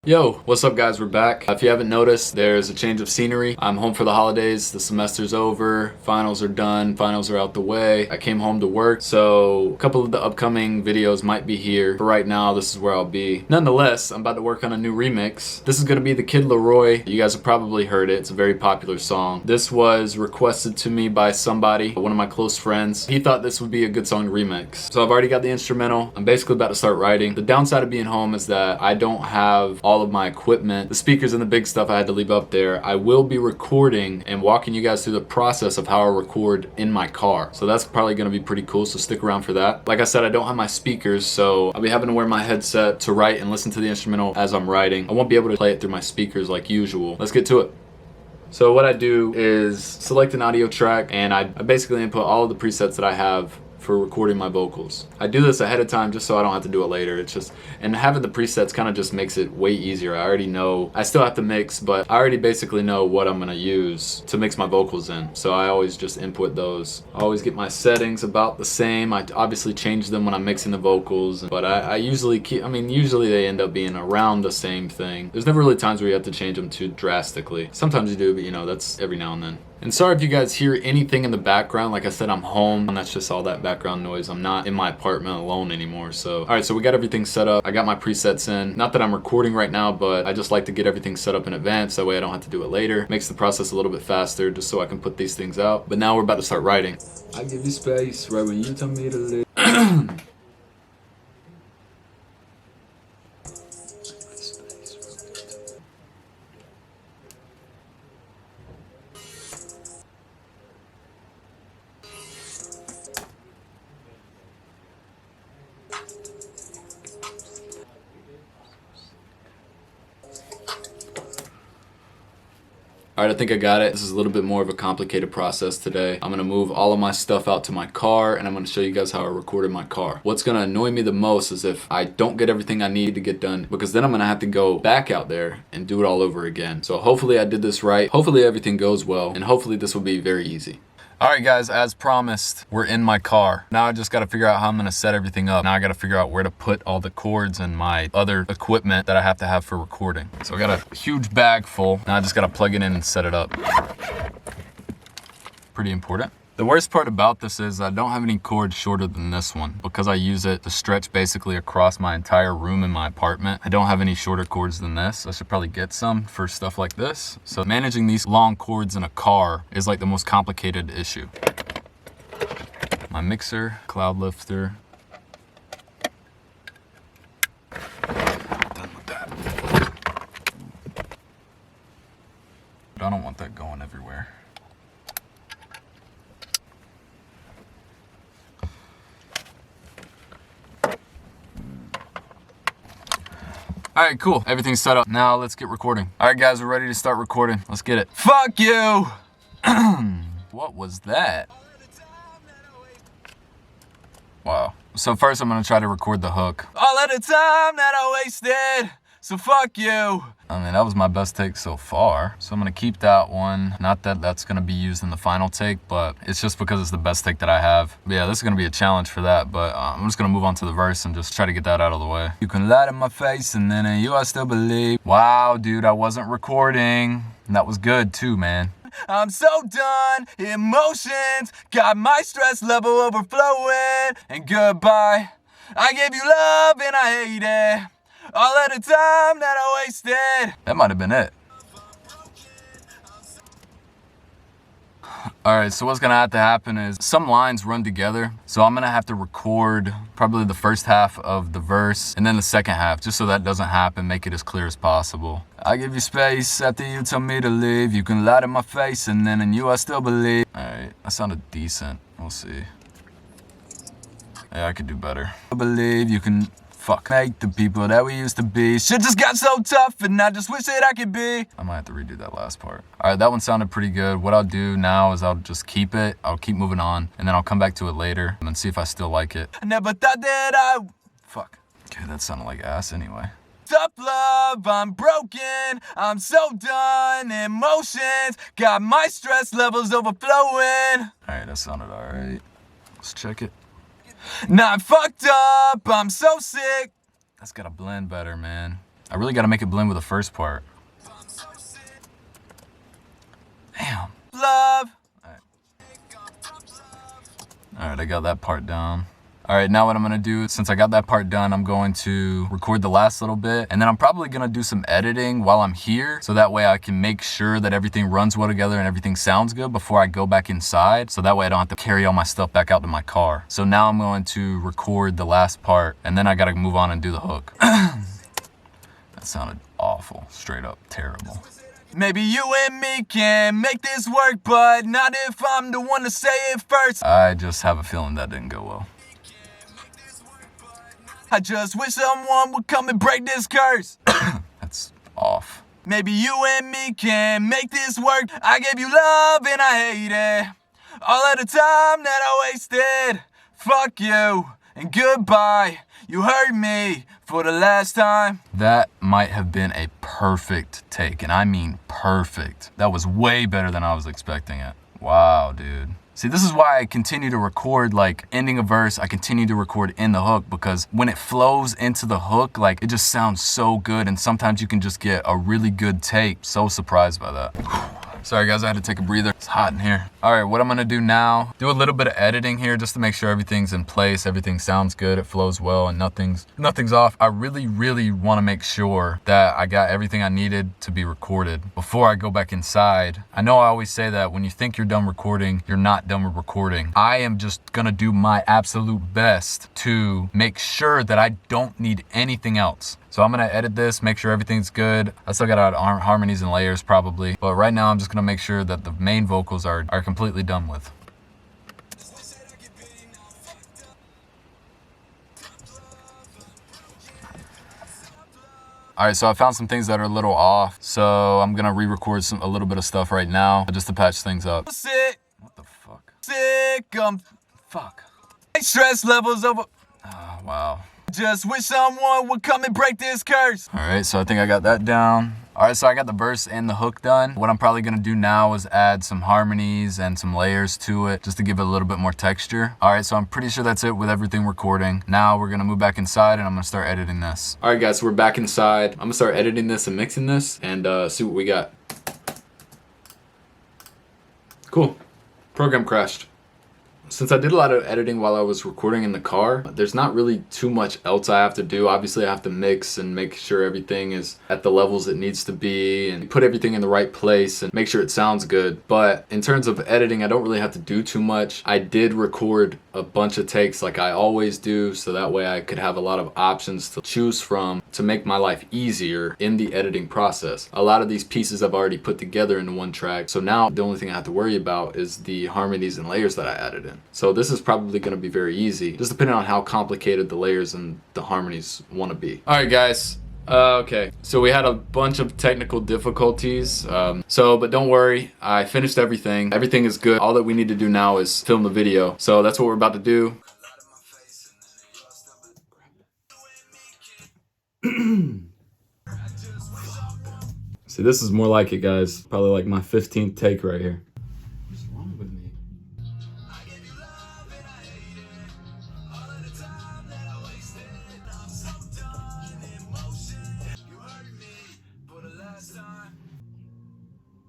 Yo, what's up guys, we're back. If you haven't noticed, there's a change of scenery. I'm home for the holidays, the semester's over, finals are done, finals are out the way. I came home to work, so a couple of the upcoming videos might be here. For right now, this is where I'll be. Nonetheless, I'm about to work on a new remix. This is gonna be the Kid Laroi. You guys have probably heard it, it's a very popular song. This was requested to me by somebody, one of my close friends. He thought this would be a good song to remix. So I've already got the instrumental. I'm basically about to start writing. The downside of being home is that I don't have all of my equipment. The speakers and the big stuff I had to leave up there. I will be recording and walking you guys through the process of how I record in my car. So that's probably gonna be pretty cool, so stick around for that. Like I said, I don't have my speakers, so I'll be having to wear my headset to write and listen to the instrumental as I'm writing. I won't be able to play it through my speakers like usual. Let's get to it. So what I do is select an audio track and I basically input all of the presets that I have for recording my vocals. I do this ahead of time just so I don't have to do it later. It's just, and having the presets kind of just makes it way easier. I already know, I still have to mix, but I already basically know what I'm gonna use to mix my vocals in. So I always just input those. I always get my settings about the same. I obviously change them when I'm mixing the vocals, but I usually keep, usually they end up being around the same thing. There's never really times where you have to change them too drastically. Sometimes you do, but you know, that's every now and then. And sorry if you guys hear anything in the background. Like I said, I'm home and that's just all that background noise. I'm not in my apartment alone anymore. So, all right, so we got everything set up. I got my presets in. Not that I'm recording right now, but I just like to get everything set up in advance. That way I don't have to do it later. Makes the process a little bit faster just so I can put these things out. But now we're about to start writing. I give you space right when you tell me to leave. Alright, I think I got it. This is a little bit more of a complicated process today. I'm gonna move all of my stuff out to my car and I'm gonna show you guys how I recorded my car. What's gonna annoy me the most is if I don't get everything I need to get done, because then I'm gonna have to go back out there and do it all over again. So hopefully I did this right. Hopefully everything goes well, and hopefully this will be very easy. Alright guys, as promised, we're in my car. Now I just gotta figure out how I'm gonna set everything up. Now I gotta figure out where to put all the cords and my other equipment that I have to have for recording. So I got a huge bag full. Now I just gotta plug it in and set it up. Pretty important. The worst part about this is I don't have any cords shorter than this one because I use it to stretch basically across my entire room in my apartment. I don't have any shorter cords than this. I should probably get some for stuff like this. So managing these long cords in a car is like the most complicated issue. My mixer, cloud lifter. Done with that. But I don't want that going everywhere. All right, cool. Everything's set up. Now let's get recording. All right, guys, we're ready to start recording. Let's get it. Fuck you! What was that? Wow. So first I'm gonna try to record the hook. All of the time that I wasted, so fuck you. That was my best take so far. So I'm gonna keep that one. Not that that's gonna be used in the final take, but it's just because it's the best take that I have. But yeah, this is gonna be a challenge for that, but I'm just gonna move on to the verse and just try to get that out of the way. You can lie to my face and then in you I still believe. Wow, dude, I wasn't recording. And that was good too, man. I'm so done, emotions got my stress level overflowing. And goodbye, I gave you love and I hate it. All of the time that I wasted. That might have been it. Alright, so what's gonna have to happen is some lines run together. So I'm gonna have to record probably the first half of the verse and then the second half, just so that doesn't happen, make it as clear as possible. I give you space after you tell me to leave. You can lie to my face and then in you I still believe. Alright, that sounded decent. We'll see. Yeah, I could do better. I believe you can make the people that we used to be. Shit just got so tough and I just wish that I could be. I might have to redo that last part. All right, that one sounded pretty good. What I'll do now is I'll just keep it. I'll keep moving on and then I'll come back to it later and see if I still like it. I never thought that Fuck. Okay, that sounded like ass anyway. Tough love, I'm broken, I'm so done, emotions got my stress levels overflowing. All right, that sounded all right. Let's check it. Now I'm fucked up, I'm so sick. That's gotta blend better, man. I really got to make it blend with the first part. Damn. Love. All right, I got that part down. All right, now what I'm gonna do, since I got that part done, I'm going to record the last little bit, and then I'm probably gonna do some editing while I'm here, so that way I can make sure that everything runs well together and everything sounds good before I go back inside, so that way I don't have to carry all my stuff back out to my car. So now I'm going to record the last part, and then I gotta move on and do the hook. That sounded awful, straight up terrible. Maybe you and me can make this work, but not if I'm the one to say it first. I just have a feeling that didn't go well. I just wish someone would come and break this curse. That's off. Maybe you and me can make this work. I gave you love and I hate it. All of the time that I wasted. Fuck you and goodbye. You hurt me for the last time. That might have been a perfect take, and I mean perfect. That was way better than I was expecting it. Wow, dude. See, this is why I continue to record, like, ending a verse, I continue to record in the hook, because when it flows into the hook, like, it just sounds so good, and sometimes you can just get a really good take. So surprised by that. Sorry guys, I had to take a breather. It's hot in here. All right, what I'm gonna do now, do a little bit of editing here just to make sure everything's in place, everything sounds good, it flows well, and nothing's off. I really wanna make sure that I got everything I needed to be recorded before I go back inside. I know I always say that when you think you're done recording, you're not done with recording. I am just gonna do my absolute best to make sure that I don't need anything else. So I'm gonna edit this, make sure everything's good. I still gotta add harmonies and layers probably, but right now I'm just gonna make sure that the main vocals are completely done with. All right, so I found some things that are a little off, so I'm gonna re-record a little bit of stuff right now just to patch things up. Sick. What the fuck? Sick. Fuck. Stress levels over. Oh, wow. Just wish someone would come and break this curse. All right, so I think I got that down. All right, so I got the verse and the hook done. What I'm probably gonna do now is add some harmonies and some layers to it just to give it a little bit more texture. All right, so I'm pretty sure that's it with everything recording. Now we're gonna move back inside and I'm gonna start editing this. All right guys, so we're back inside. I'm gonna start editing this and mixing this and see what we got. Cool, program crashed. Since I did a lot of editing while I was recording in the car, there's not really too much else I have to do. Obviously, I have to mix and make sure everything is at the levels it needs to be and put everything in the right place and make sure it sounds good. But in terms of editing, I don't really have to do too much. I did record a bunch of takes like I always do, so that way I could have a lot of options to choose from to make my life easier in the editing process. A lot of these pieces I've already put together into one track, so now the only thing I have to worry about is the harmonies and layers that I added in. So this is probably going to be very easy, just depending on how complicated the layers and the harmonies want to be. All right, guys. Okay, so we had a bunch of technical difficulties. But don't worry, I finished everything. Everything is good. All that we need to do now is film the video. So that's what we're about to do. See, this is more like it, guys. Probably like my 15th take right here. What's wrong with me?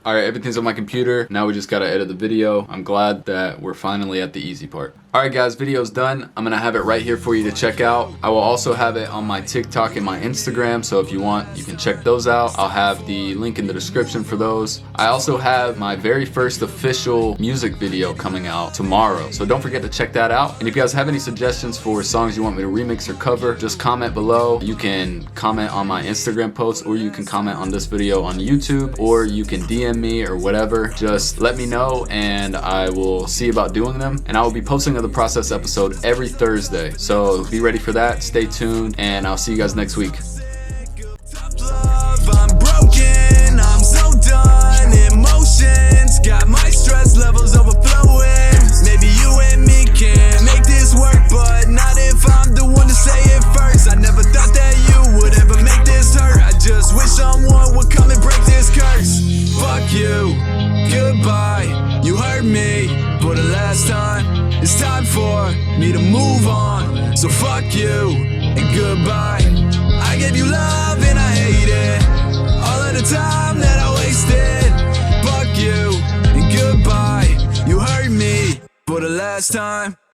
All right, everything's on my computer. Now we just gotta edit the video. I'm glad that we're finally at the easy part. All right guys, video's done. I'm gonna have it right here for you to check out. I will also have it on my TikTok and my Instagram, so if you want, you can check those out. I'll have the link in the description for those. I also have my very first official music video coming out tomorrow, so don't forget to check that out. And if you guys have any suggestions for songs you want me to remix or cover, just comment below. You can comment on my Instagram post, or you can comment on this video on YouTube, or you can DM me or whatever. Just let me know and I will see about doing them. And I will be posting the process episode every Thursday, so be ready for that. Stay tuned and I'll see you guys next week. I'm broken, I'm so done. Emotions got my stress levels overflowing. Maybe you and me can make this work, but not if I'm the one to say it first. I never thought that you would ever make this hurt. I just wish someone would come and break this curse. Fuck you, goodbye. You hurt me for the last time. It's time for me to move on. So fuck you and goodbye. I gave you love and I hate for the last time.